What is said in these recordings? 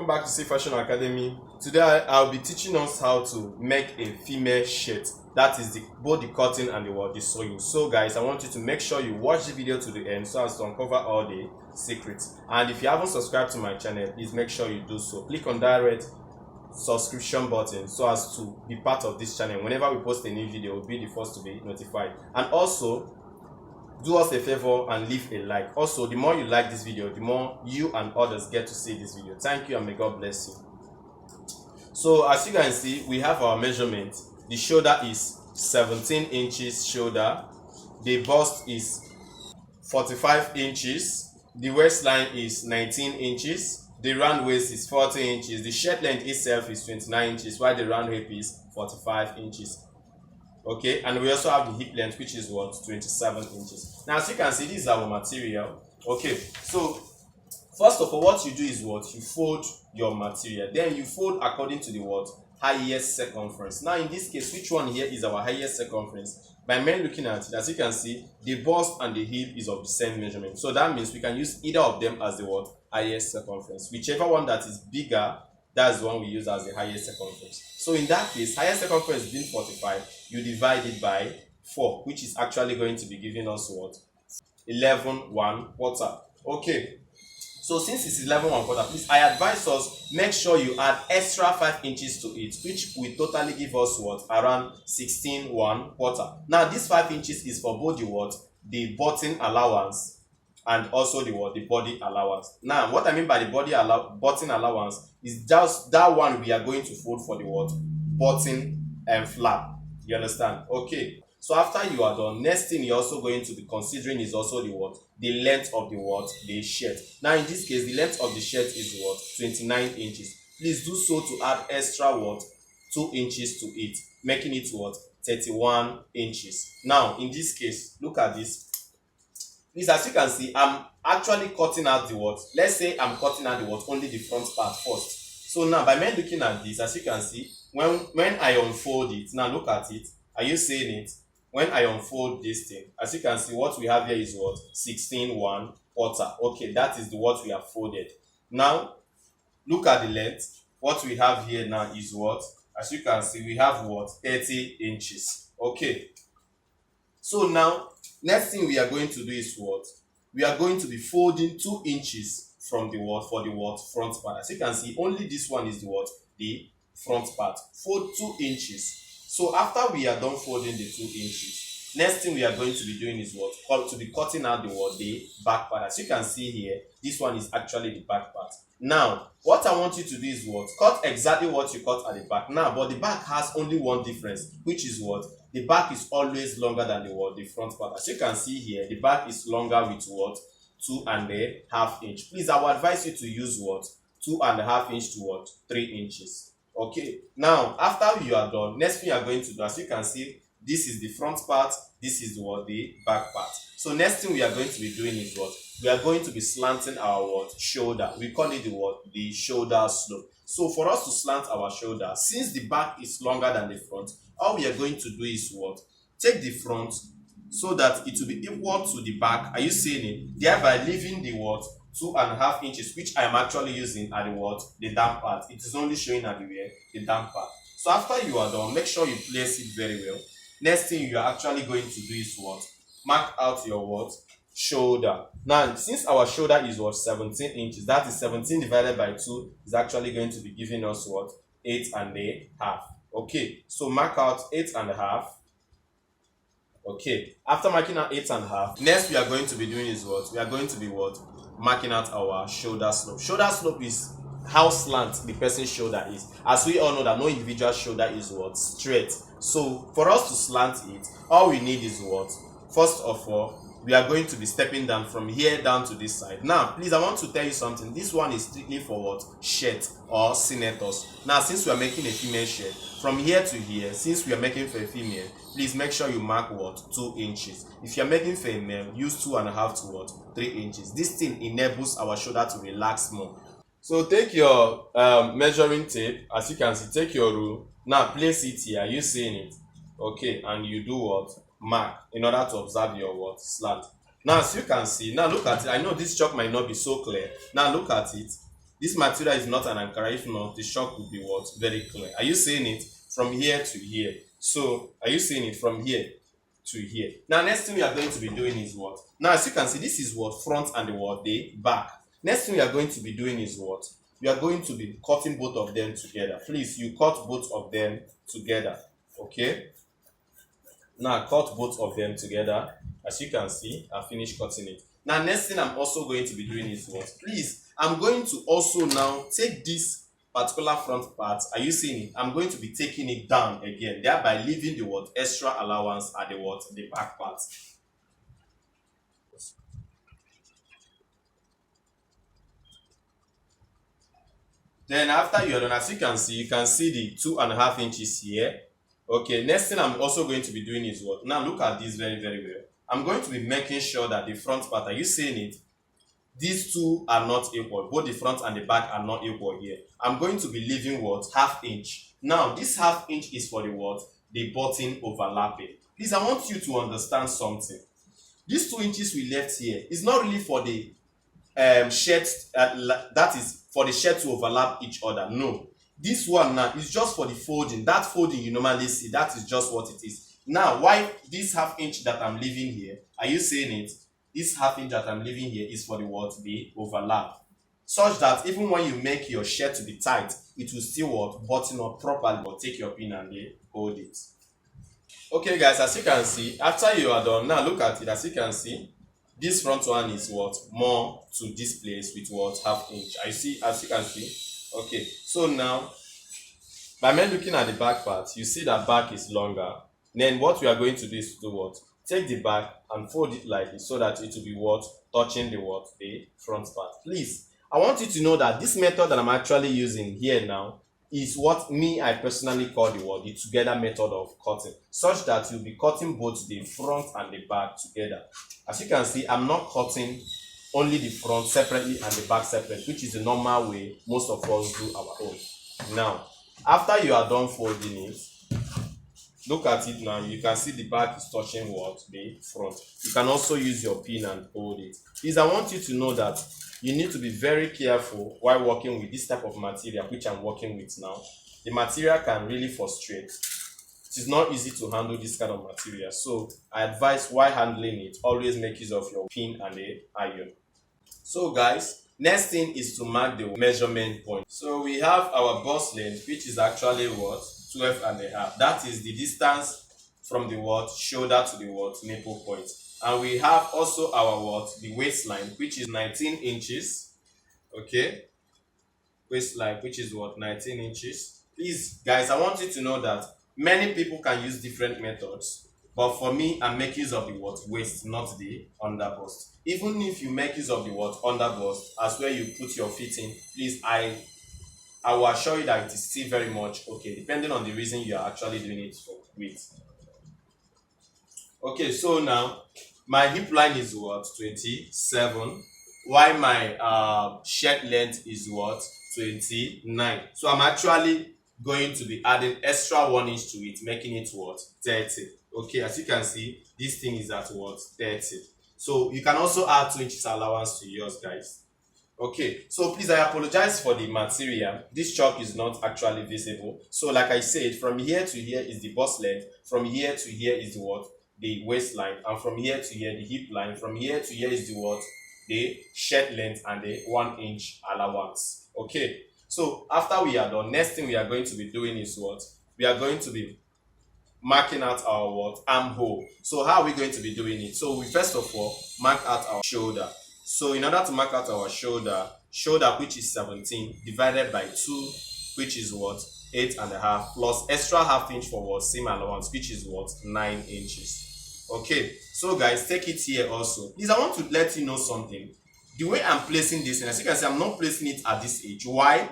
welcome back to CeeFashion Academy. Today I'll be teaching us how to make a female shirt. That is both the cutting and the sewing. So guys, I want you to make sure you watch the video to the end so as to uncover all the secrets. And if you haven't subscribed to my channel, please make sure you do so. Click on that red subscription button so as to be part of this channel. Whenever we post a new video, you'll be the first to be notified. And also, do us a favor and leave a like. Also, the more you like this video, the more you and others get to see this video. Thank you and may God bless you. So as you can see, we have our measurement. The shoulder is 17 inches shoulder. The bust is 45 inches. The waistline is 19 inches. The round waist is 40 inches. The shirt length itself is 29 inches, while the round hip is 45 inches. Okay, and we also have the hip length, which is 27 inches. Now as you can see, this is our material. Okay, so first of all, what you do is you fold your material. Then you fold according to the highest circumference. Now in this case, which one here is our highest circumference? By men looking at it, as you can see, the bust and the hip is of the same measurement. So that means we can use either of them as the highest circumference. Whichever one that is bigger, that's the one we use as the highest circumference. So in that case, highest circumference being 45, you divide it by 4, which is actually going to be giving us 11 1/4. Okay, so since it's 11 1/4, please, I advise us, make sure you add extra 5 inches to it, which will totally give us around 16 1/4. Now this 5 inches is for both the button allowance and also the body allowance. Now what I mean by the button allowance is just that one we are going to fold for the button and flap. You understand? Okay, so after you are done, next thing you're also going to be considering is also the length of the shirt. Now in this case, the length of the shirt is 29 inches. Please do so to add extra 2 inches to it, making it 31 inches. Now in this case, look at this. Please, as you can see, I'm actually cutting out let's say I'm cutting out only the front part first. So now by me looking at this, as you can see, when I unfold it, now look at it. Are you seeing it? When I unfold this thing, as you can see, what we have here is 16 1/4. Okay, that is what we have folded. Now look at the length. What we have here now is as you can see, we have 30 inches. Okay, so now next thing we are going to do is we are going to be folding 2 inches from the for the front part. As you can see, only this one is the front part. Fold 2 inches. So after we are done folding the 2 inches, next thing we are going to be doing is to be cutting out the back part. As you can see here, this one is actually the back part. Now what I want you to do is cut exactly what you cut at the back. Now but the back has only one difference, which is the back is always longer than the front part. As you can see here, the back is longer with 2.5 inch. Please, I will advise you to use 2.5 inch to 3 inches. Okay, now after you are done, next thing you are going to do, as you can see, this is the front part, this is the back part. So next thing we are going to be doing is we are going to be slanting our shoulder. We call it the shoulder slope. So for us to slant our shoulder, since the back is longer than the front, all we are going to do is take the front so that it will be equal to the back. Are you seeing it? Thereby leaving the 2.5 inches, which I am actually using at the down part. It is only showing at the down part. So after you are done, make sure you place it very well. Next thing you are actually going to do is mark out your shoulder. Now since our shoulder is 17 inches, that is 17 divided by 2 is actually going to be giving us 8.5. Okay, so mark out 8.5. Okay, after marking out 8.5, next we are going to be doing is we are going to be marking out our shoulder slope. Shoulder slope is how slant the person's shoulder is. As we all know that no individual shoulder is straight. So for us to slant it, all we need is first of all, we are going to be stepping down from here down to this side. Now please, I want to tell you something. This one is strictly for shirt or senators. Now since we are making a female shirt, from here to here, since we are making for a female, please make sure you mark 2 inches. If you are making for a male, use 2.5 to 3 inches. This thing enables our shoulder to relax more. So take your measuring tape. As you can see, take your rule. Now place it here. Are you seeing it? Okay, and you do mark in order to observe your slant. Now as you can see, now look at it. I know this chalk might not be so clear. Now look at it. This material is not an ankara. If not, the shock will be what? Very clear. Are you seeing it from here to here? So are you seeing it from here to here? Now next thing we are going to be doing is what? Now as you can see, this is what? Front and the what? The back. Next thing we are going to be doing is what? We are going to be cutting both of them together. Please, you cut both of them together. Okay, now cut both of them together. As you can see, I finished cutting it. Now next thing I'm also going to be doing is what? Please, I'm going to also now take this particular front part. Are you seeing it? I'm going to be taking it down again, thereby leaving the what? Extra allowance at the what? The back part. Then after you're done, as you can see the 2.5 inches here. Okay, next thing I'm also going to be doing is what? Now look at this very, very well. I'm going to be making sure that the front part, are you seeing it? These two are not equal. Both the front and the back are not equal here. I'm going to be leaving what? Half inch. Now, this half inch is for the what? The button overlapping. Please, I want you to understand something. These 2 inches we left here is not really for the shirt, that is for the shirt to overlap each other. No. This one now is just for the folding. That folding you normally see, that is just what it is. Now, why this half inch that I'm leaving here, are you seeing it? This half inch that I'm leaving here is for the what? The overlap. Such that even when you make your shirt to be tight, it will still what? Button up properly, or take your pin and hold it. Okay guys, as you can see, after you are done, now look at it. As you can see, this front one is what? More to this place with what? Half inch. I see, as you can see. Okay, so now by me looking at the back part, you see that back is longer. Then what we are going to do is to do what? Take the back and fold it like this so that it will be what? Touching the what? The front part. Please, I want you to know that this method that I'm actually using here now is what I personally call the what? The together method of cutting, such that you'll be cutting both the front and the back together. As you can see, I'm not cutting only the front separately and the back separate, which is the normal way most of us do our own. Now, after you are done folding it, look at it now. You can see the back is touching what? The front. You can also use your pin and hold it. Please, I want you to know that you need to be very careful while working with this type of material, which I'm working with now. The material can really frustrate. It is not easy to handle this kind of material. So I advise while handling it, always make use of your pin and the iron. So guys, next thing is to mark the measurement point. So we have our bust length, which is actually what? 12.5. That is the distance from the what? Shoulder to the what? Nipple point. And we have also our what? The waistline, which is 19 inches. Okay, waistline, which is what? 19 inches. Please guys, I want you to know that many people can use different methods, but for me, I make use of the what? Waist, not the under bust. Even if you make use of the what? Under bust, as where you put your feet in, please, I will assure you that it is still very much okay, depending on the reason you are actually doing it for with. Okay, so now my hip line is what? 27, while my shirt length is what? 29. So I'm actually going to be adding extra 1 inch to it, making it what? 30. Okay, as you can see, this thing is at what? 30. So you can also add 2 inches allowance to yours, guys. Okay, so please, I apologize for the material. This chalk is not actually visible. So like I said, from here to here is the bust length. From here to here is the what? The waistline. And from here to here, the hip line. From here to here is the what? The shirt length and the 1 inch allowance. Okay, so after we are done, next thing we are going to be doing is what? We are going to be marking out our what? Armhole. So how are we going to be doing it? So we first of all mark out our shoulder. So in order to mark out our shoulder, which is 17 divided by 2, which is what? 8.5, plus extra half inch for what? Seam allowance, which is what? 9 inches. Okay, so guys, take it here also. Please, I want to let you know something. The way I'm placing this, and as you can see, I'm not placing it at this edge. Why?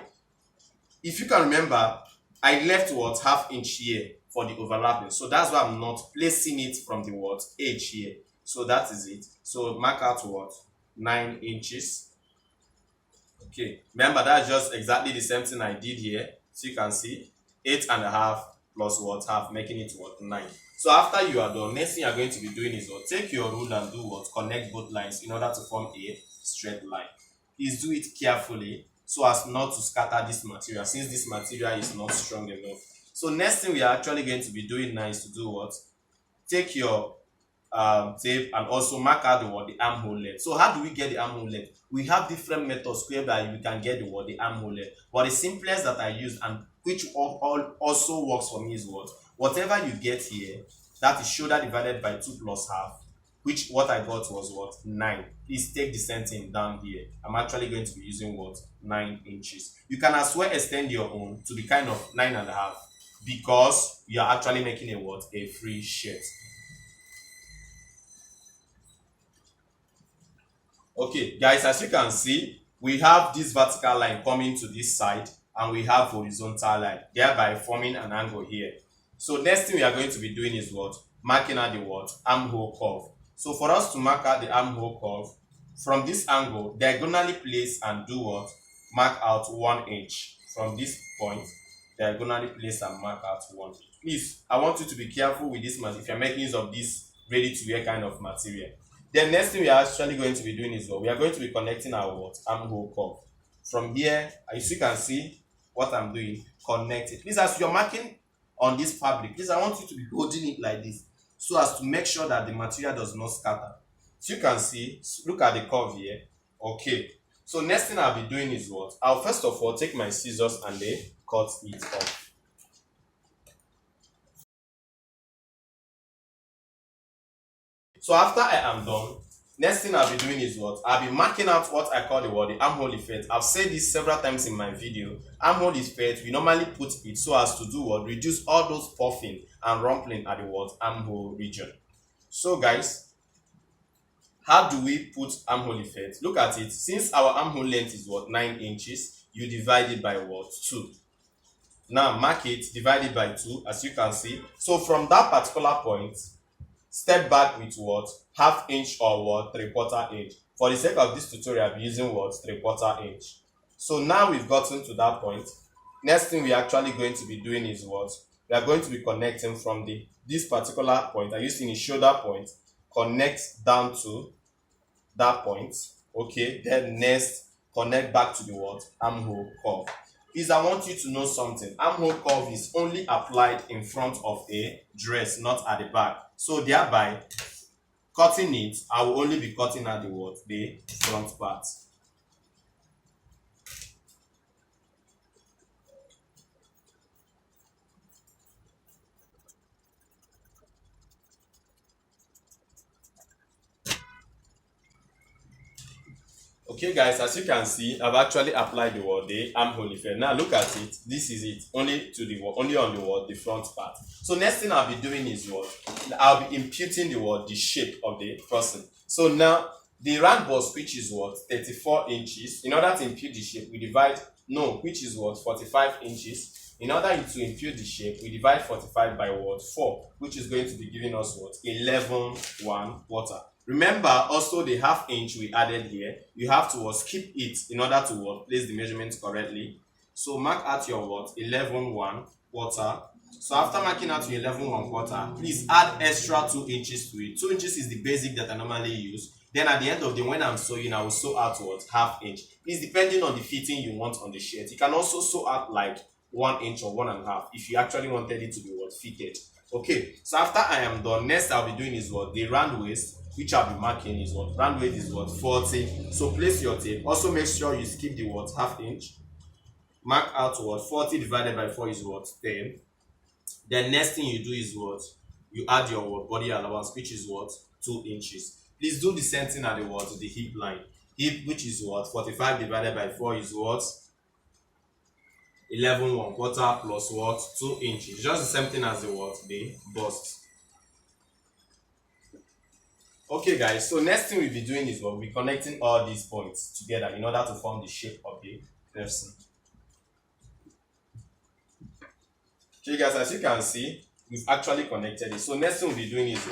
If you can remember, I left what? Half inch here for the overlapping. So that's why I'm not placing it from the what? Edge here. So that is it. So mark out what? 9 inches. Okay, remember that's just exactly the same thing I did here. So you can see 8.5 plus what? Half, making it what? 9. So after you are done, next thing you are going to be doing is what? Take your rule and do what? Connect both lines in order to form a straight line. Please do it carefully. so as not to scatter this material, since this material is not strong enough. So next thing we are actually going to be doing now is to do what? Take your tape and also mark out the armhole length. So how do we get the armhole length? We have different methods whereby you can get the armhole length, but the simplest that I use and which also works for me is whatever you get here, that is shoulder divided by 2 plus half, which what I got was 9. Please take the same thing down here. I'm actually going to be using 9 inches. You can as well extend your own to the kind of 9.5, because you are actually making a free shirt. Okay guys, as you can see, we have this vertical line coming to this side and we have horizontal line, thereby forming an angle here. So next thing we are going to be doing is marking out the armhole curve. So for us to mark out the armhole curve, from this angle diagonally place and do mark out 1 inch. From this point diagonally place and mark out 1 inch. Please, I want you to be careful with this material if you're making use of this ready to wear kind of material. The next thing we are actually going to be doing is we are going to be connecting our armhole curve. From here, as you can see what I'm doing, connect it. Please, as you're marking on this fabric, please, I want you to be holding it like this so as to make sure that the material does not scatter. So you can see, look at the curve here. Okay, so next thing I'll be doing is I'll first of all take my scissors and then cut it off. So after I am done, next thing I'll be doing is I'll be marking out what I call the armhole effect. I've said this several times in my video. Armhole effect, we normally put it so as to do reduce all those puffing and rumpling at the armhole region. So guys, how do we put armhole effect? Look at it. Since our armhole length is 9 inches, you divide it by 2. Now mark it, divide it by 2, as you can see. So from that particular point, step back with half inch or 3/4 inch. For the sake of this tutorial, I'll be using 3/4 inch. So now we've gotten to that point. Next thing we're actually going to be doing is we are going to be connecting from this particular point. I used in the shoulder point, connect down to that point. Okay, then next connect back to the armhole curve. Please, I want you to know something. Armhole curve is only applied in front of a dress, not at the back. So thereby, cutting it, I will only be cutting at the front part. Okay guys, as you can see, I've actually applied the armhole effect. Now look at it. This is it, only on the front part. So next thing I'll be doing is I'll be imputing the shape of the person. So now the round bust, which is 34 inches. In order to impute the shape, we divide which is 45 inches. In order to impute the shape, we divide 45 by 4, which is going to be giving us 11.1. Remember also the half inch we added here, you have to skip it in order to place the measurements correctly. So mark out your 11.1. So after marking out your 11.1, please add extra 2 inches to it. 2 inches is the basic that I normally use. Then at the end of the when I'm sewing, I will sew out half inch. Please, depending on the fitting you want on the shirt, you can also sew out like 1 inch or 1.5 if you actually wanted it to be fitted. Okay, so after I am done, next I'll be doing is the round waist, which I'll be marking is round waist is 40. So place your tape. Also make sure you skip the half inch. Mark out 40 divided by 4 is 10. Then next thing you do is you add your body allowance, which is 2 inches. Please do the same thing at the hip line. Hip, which is 45 divided by 4 is 11.1 plus 2 inches. Just the same thing as the bust. Okay guys, so next thing we'll be doing is we'll be connecting all these points together in order to form the shape of the person. Okay guys, as you can see, we've actually connected it. So next thing we'll be doing is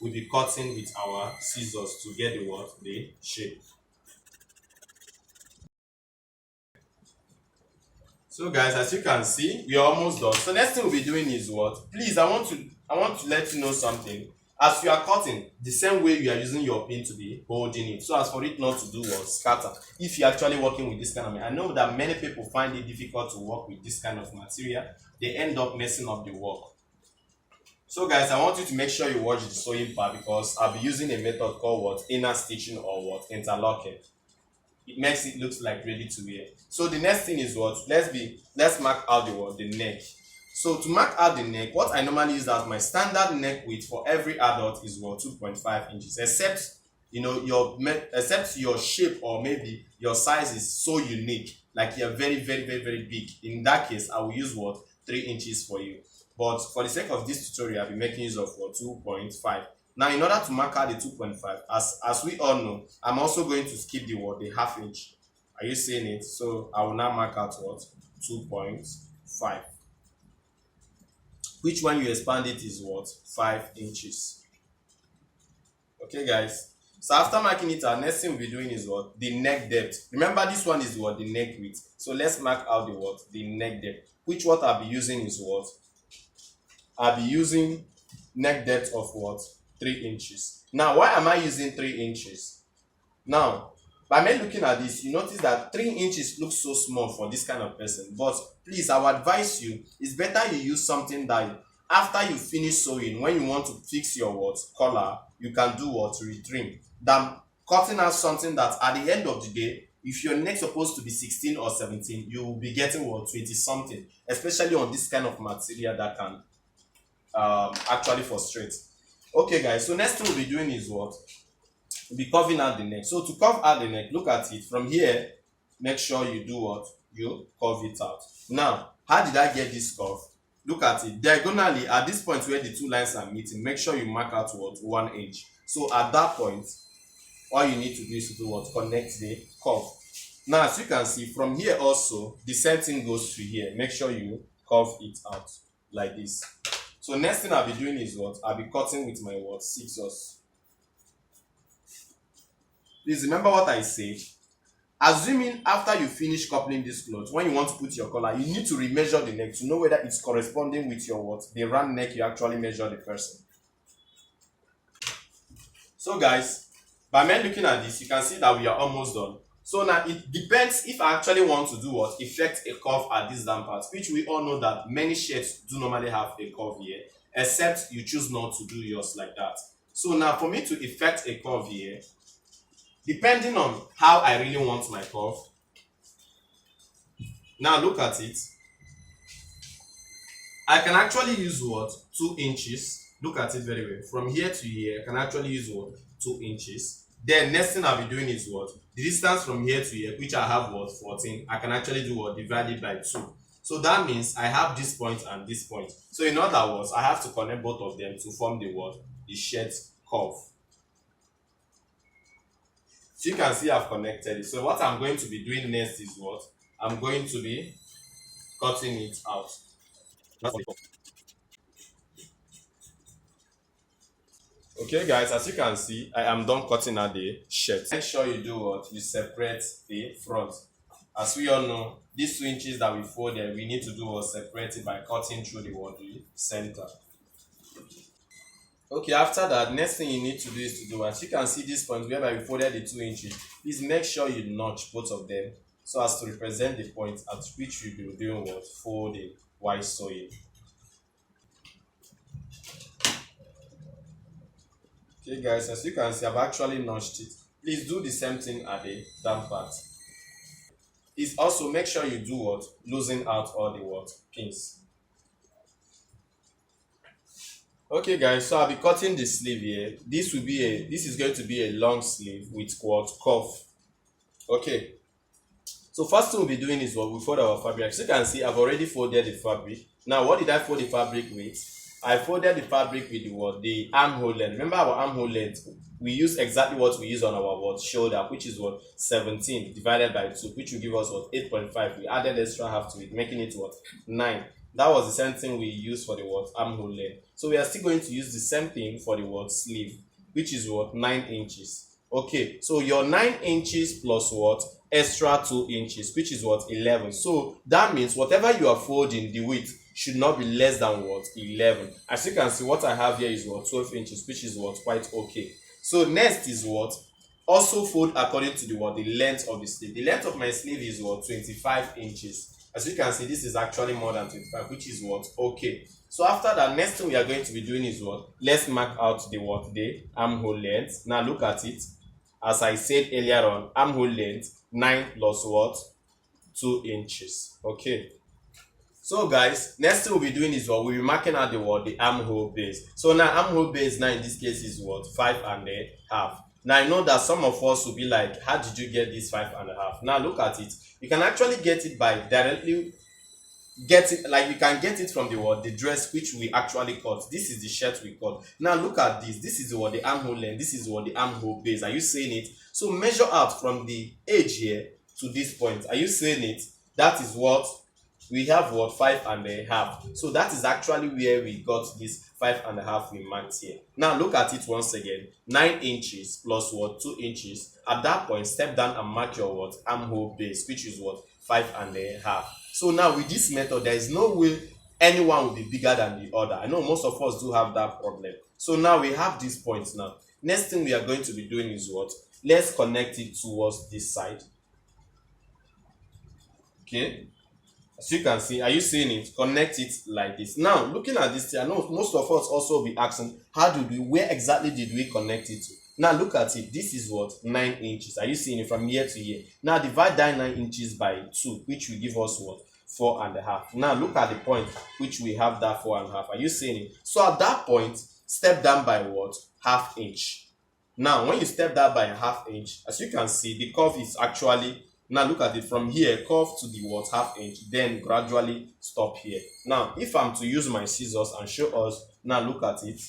we'll be cutting with our scissors to get the shape. So guys, as you can see, we are almost done. So next thing we'll be doing is please, I want to let you know something. As you are cutting, the same way you are using your pin to be holding it, so as for it not to do what scatter. If you're actually working with this kind of, I know that many people find it difficult to work with this kind of material. They end up messing up the work. So guys, I want you to make sure you watch the sewing part, because I'll be using a method called what inner stitching or what interlocking. It makes it look like ready to wear. So the next thing is what, let's mark out the neck. So to mark out the neck, what I normally use as my standard neck width for every adult is what 2.5 inches, except except your shape or maybe your size is so unique, like you're very big. In that case, I will use what 3 inches for you. But for the sake of this tutorial, I'll be making use of what 2.5. Now, in order to mark out the 2.5, as we all know, I'm also going to skip the half inch. Are you seeing it? So I will now mark out what 2.5, which when you expand it is what 5 inches. Okay, guys. So after marking it, our next thing we'll be doing is what the neck depth. Remember, this one is what the neck width. So let's mark out the neck depth, which what I'll be using is what I'll be using neck depth of what 3 inches. Now, why am I using 3 inches? Now, by me looking at this, you notice that 3 inches looks so small for this kind of person. But please, I would advise you, it's better you use something that after you finish sewing, when you want to fix your collar, you can do retrim, than cutting out something that at the end of the day, if your neck supposed to be 16 or 17, you will be getting 20 something, especially on this kind of material that can actually frustrate. Okay, guys, so next thing we'll be doing is what we'll be curving out the neck. So to curve out the neck, look at it from here. Make sure you do what you curve it out. Now, how did I get this curve? Look at it diagonally at this point where the two lines are meeting. Make sure you mark out what 1 inch. So at that point, all you need to do is to do what connect the curve. Now, as you can see from here also, the same thing goes to here. Make sure you curve it out like this. So next thing I'll be doing is what I'll be cutting with my scissors. Please remember what I said. Assuming after you finish coupling this cloth, when you want to put your collar, you need to remeasure the neck to know whether it's corresponding with your the round neck you actually measure the person. So guys, by me looking at this, you can see that we are almost done. So now it depends if I actually want to do effect a curve at this down part, which we all know that many shirts do normally have a curve here, except you choose not to do yours like that. So now for me to effect a curve here, depending on how I really want my curve, now look at it. I can actually use 2 inches. Look at it very well. From here to here, I can actually use 2 inches. Then next thing I'll be doing is the distance from here to here, which I have 14. I can actually do divide it by 2. So that means I have this point and this point. So in other words, I have to connect both of them to form the shirt curve. So you can see I've connected it. So what I'm going to be doing next is I'm going to be cutting it out. Okay, guys, as you can see, I am done cutting out the shirt. Make sure you do you separate the front. As we all know, these 2 inches that we folded, we need to do separate it by cutting through the center. Okay, after that, next thing you need to do is to do, as you can see this point whereby we folded the 2 inches, please make sure you notch both of them so as to represent the point at which you will be doing folding while sewing. Okay, guys, as you can see, I've actually notched it. Please do the same thing at the down part. Please also make sure you do loosen out all the pins. Okay, guys, so I'll be cutting the sleeve here. This is going to be a long sleeve with cuff. Okay, so first thing we'll be doing is we fold our fabric. As you can see, I've already folded the fabric. Now, what did I fold the fabric with? I folded the fabric with the armhole length. Remember our armhole length? We use exactly what we use on our shoulder, which is 17 divided by 2, which will give us 8.5. We added extra half to it, making it 9. That was the same thing we used for the armhole length. So we are still going to use the same thing for the sleeve, which is 9 inches. Okay, so your 9 inches plus extra 2 inches, which is 11. So that means whatever you are folding the width should not be less than what 11. As you can see, what I have here is what 12 inches, which is what quite okay. So next is what also fold according to the what the length of the sleeve. The length of my sleeve is what 25 inches. As you can see, this is actually more than 25, which is what okay. So after that, next thing we are going to be doing is what, let's mark out the what the armhole length. Now look at it. As I said earlier on, armhole length 9 plus what 2 inches. Okay. So guys, next thing we'll be doing is what we'll be marking out the what the armhole base. So now armhole base now in this case is what 5.5. Now I know that some of us will be like, how did you get this 5.5? Now look at it. You can actually get it by directly get it, like you can get it from the what the dress which we actually cut. This is the shirt we cut. Now look at this. This is what the armhole length. This is what the armhole base. Are you seeing it? So measure out from the edge here to this point. Are you seeing it? That is what we have, what 5.5. So that is actually where we got this 5.5 we marked here. Now look at it once again. 9 inches plus what 2 inches. At that point, step down and mark your what armhole base, which is what 5.5. So now with this method, there is no way anyone will be bigger than the other. I know most of us do have that problem. So now we have these points now. Next thing we are going to be doing is what? Let's connect it towards this side. Okay. As you can see, are you seeing it? Connect it like this. Now, looking at this, I know most of us also will be asking, how did we, where exactly did we connect it to? Now, look at it. This is what? 9 inches. Are you seeing it from here to here? Now, divide that 9 inches by 2, which will give us what? 4.5. Now, look at the point which we have that 4.5. Are you seeing it? So, at that point, step down by what? Half inch. Now, when you step down by a half inch, as you can see, the curve is actually, now look at it from here, curve to the what half inch, then gradually stop here. Now, if I'm to use my scissors and show us, now look at it.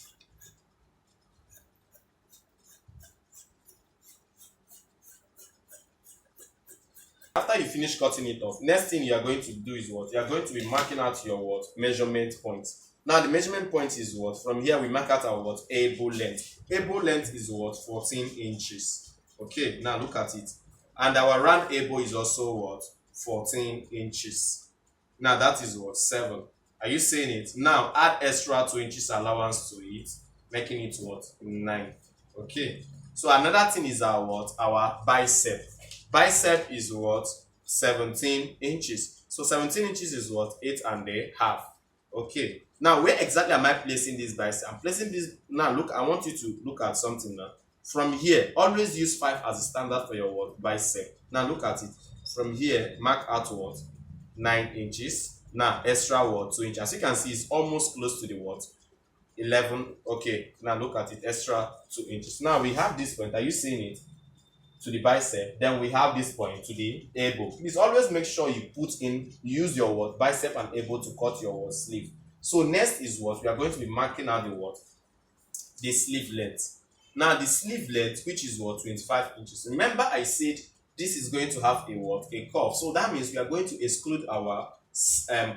After you finish cutting it off, next thing you are going to do is what? You are going to be marking out your what? Measurement points. Now the measurement point is what? From here we mark out our what? Elbow length. Elbow length is what? 14 inches. Okay, now look at it. And our round elbow is also what? 14 inches. Now that is what? 7. Are you seeing it? Now add extra 2 inches allowance to it, making it what? 9. Okay. So another thing is our what? Our bicep. Bicep is what? 17 inches. So 17 inches is what? 8.5. Okay. Now where exactly am I placing this bicep? I'm placing this. Now look, I want you to look at something now. From here, always use 5 as a standard for your what? Bicep. Now look at it. From here, mark out what? 9 inches. Now extra what? 2 inches. As you can see, it's almost close to the what? 11. Okay. Now look at it. Extra 2 inches. Now we have this point. Are you seeing it? To the bicep. Then we have this point to the elbow. Please always make sure you use your what? Bicep and elbow to cut your what? Sleeve. So next is what? We are going to be marking out the what? The sleeve length. Now the sleeve length, which is what? 25 inches. Remember I said this is going to have a what? A cuff. So that means we are going to exclude our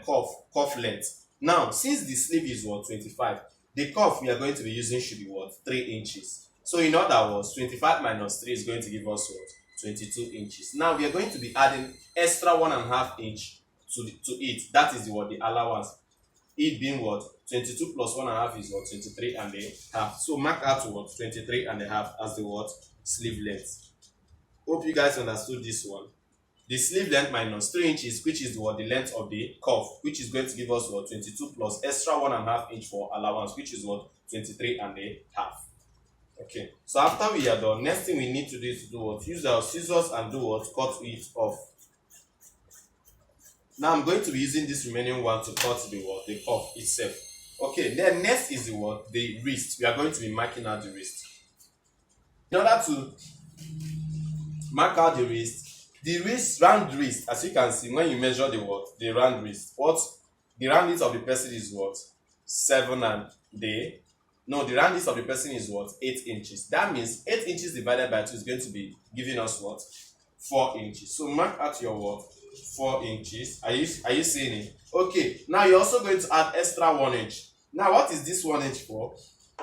cuff length. Now since the sleeve is what? 25, the cuff we are going to be using should be what? 3 inches. So in other words, 25 minus 3 is going to give us what? 22 inches. Now we are going to be adding extra 1.5 inch to it. That is what? The allowance. It being what? 22 plus 1.5 is what? 23.5. So mark out what? 23.5 as the what? Sleeve length. Hope you guys understood this one. The sleeve length minus 3 inches, which is what? The length of the cuff, which is going to give us what? 22 plus extra 1.5 inch for allowance, which is what? 23.5. Okay, so after we are done, next thing we need to do is to do what? Use our scissors and do what? Cut it off. Now I'm going to be using this remaining one to cut the what? The cuff itself. Okay, then next is the what? The wrist. We are going to be marking out the wrist. In order to mark out the wrist, round wrist, as you can see, when you measure the what? The round wrist, what? The round width of the person is what? 7 and the round width of the person is what? 8 inches. That means 8 inches divided by 2 is going to be giving us what? 4 inches. So mark out your what? 4 inches. Are you seeing it? Okay, now you're also going to add extra 1 inch. Now what is this 1 inch for?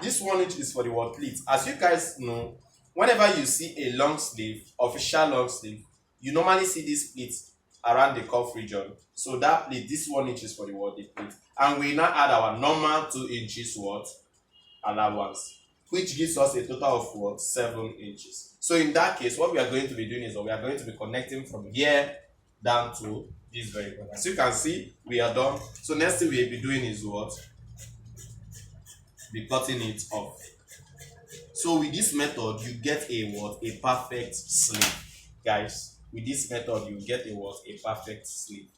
This 1 inch is for the what? Pleat. As you guys know, whenever you see a long sleeve, official long sleeve, you normally see this pleat around the cuff region. So that pleat, this 1 inch is for the what the pleat, and we now add our normal 2 inches what allowance, which gives us a total of what 7 inches. So in that case, what we are going to be doing is we are going to be connecting from here down to this very corner. As you can see, we are done. So next thing we'll be doing is what? Be cutting it off. So with this method, you get a what? A perfect sleeve, guys. With this method, you get a what? A perfect sleeve.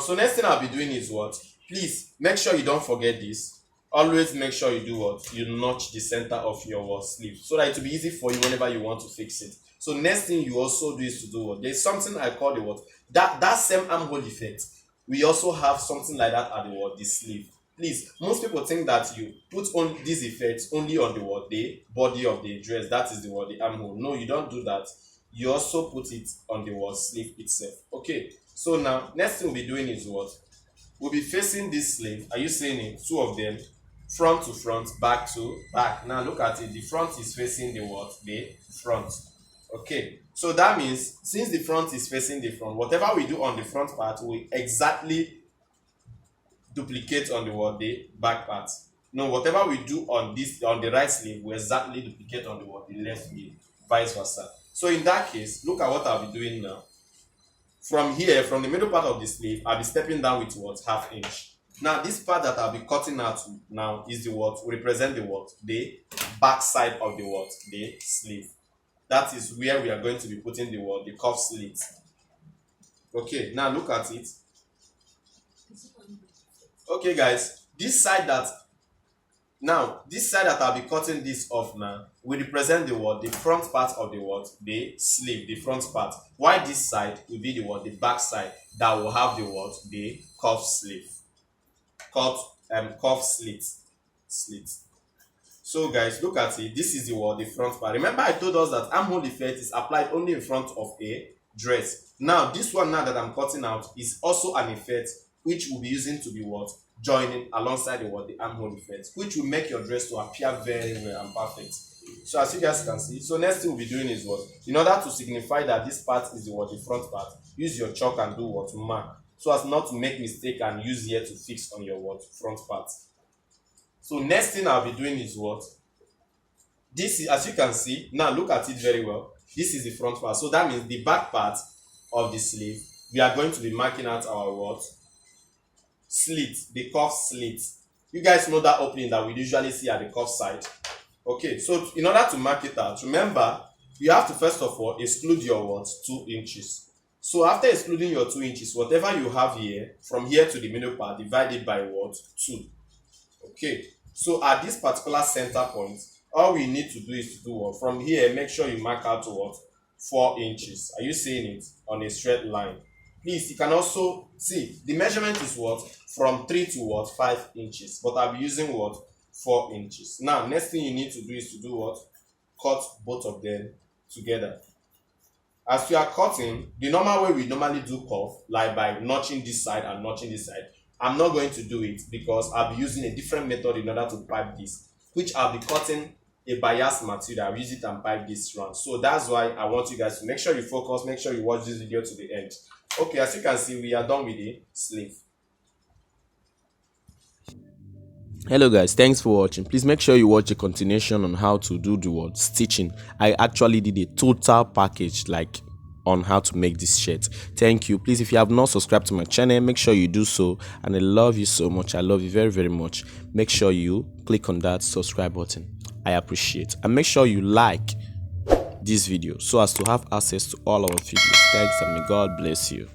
So next thing I'll be doing is what? Please make sure you don't forget this. Always make sure you do what? You notch the center of your sleeve so that it will be easy for you whenever you want to fix it. So next thing you also do is to do what? There's something I call the what? That same armhole effect. We also have something like that at the what? The sleeve. Please, most people think that you put on these effects only on the what? The body of the dress. That is the what? The armhole. No, you don't do that. You also put it on the what? Sleeve itself. Okay. So now, next thing we'll be doing is what? We'll be facing this sleeve. Are you seeing it? Two of them. Front to front, back to back. Now look at it. The front is facing the what? The front. Okay. So that means since the front is facing the front, whatever we do on the front part, we exactly duplicate on the what? The back part. No, whatever we do on this on the right sleeve, we exactly duplicate on the what? The left sleeve. Vice versa. So in that case, look at what I'll be doing now. From here, from the middle part of the sleeve, I'll be stepping down with what? Half inch. Now, this part that I'll be cutting out now is the what? Represent the what? The back side of the what? The sleeve. That is where we are going to be putting the what? The cuff slit. Okay, now look at it. Okay, guys, this side that I'll be cutting this off now will represent the what? The front part of the what? The sleeve, the front part. While this side will be the what? The back side that will have the what? The cuff sleeve. Cuff slit. So guys, look at it. This is the what? The front part. Remember I told us that armhole effect is applied only in front of a dress. Now this one now that I'm cutting out is also an effect which we'll be using to be what? Joining alongside the what? The armhole effect, which will make your dress to appear very well and perfect. So as you guys can see, so next thing we'll be doing is what? In order to signify that this part is the what? The front part, use your chalk and do what? Mark, so as not to make mistake and use here to fix on your what? Front part. So next thing I'll be doing is what? This is, as you can see, now look at it very well. This is the front part. So that means the back part of the sleeve, we are going to be marking out our what? Slit, the cuff slit. You guys know that opening that we usually see at the cuff side. Okay, so in order to mark it out, remember, you have to first of all exclude your what? 2 inches. So after excluding your 2 inches, whatever you have here, from here to the middle part, divided by what? 2. Okay, so at this particular center point, all we need to do is to do what? From here, make sure you mark out to what? 4 inches. Are you seeing it? On a straight line. Please, you can also see, the measurement is what? From 3 to what? 5 inches. But I'll be using what? 4 inches. Now, next thing you need to do is to do what? Cut both of them together. As you are cutting, the normal way we normally do cuff, like by notching this side and notching this side, I'm not going to do it because I'll be using a different method in order to pipe this, which I'll be cutting a bias material. I'll use it and pipe this round. So that's why I want you guys to make sure you focus, make sure you watch this video to the end. Okay, as you can see, we are done with the sleeve. Hello guys, thanks for watching. Please make sure you watch a continuation on how to do the word stitching. I actually did a total package like on how to make this shirt. Thank you. Please, if you have not subscribed to my channel, make sure you do so, and I love you so much. I love you very, very much. Make sure you click on that subscribe button. I appreciate, and make sure you like this video so as to have access to all our videos. Thanks, and may God bless you.